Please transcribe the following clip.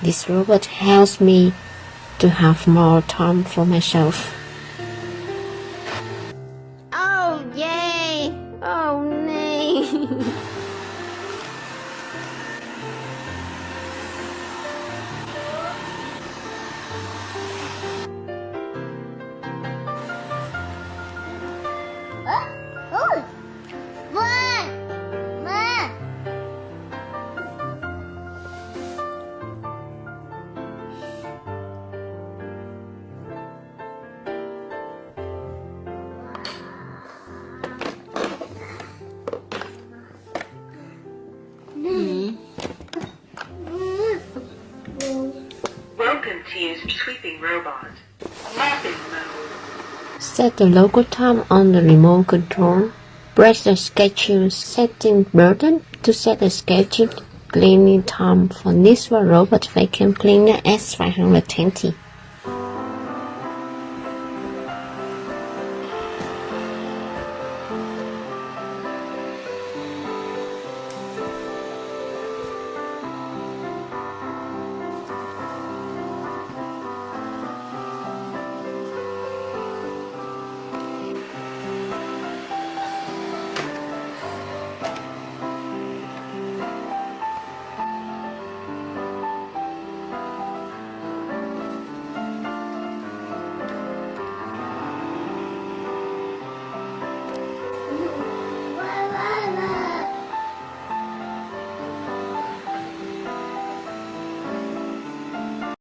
This robot helps me to have more time for myself. Oh yay! Oh nay! Welcome to use sweeping robot. Mopping mode. Set the local time on the remote control. Press the schedule setting button to set the scheduled cleaning time for Neatsvor Robot Vacuum Cleaner S520.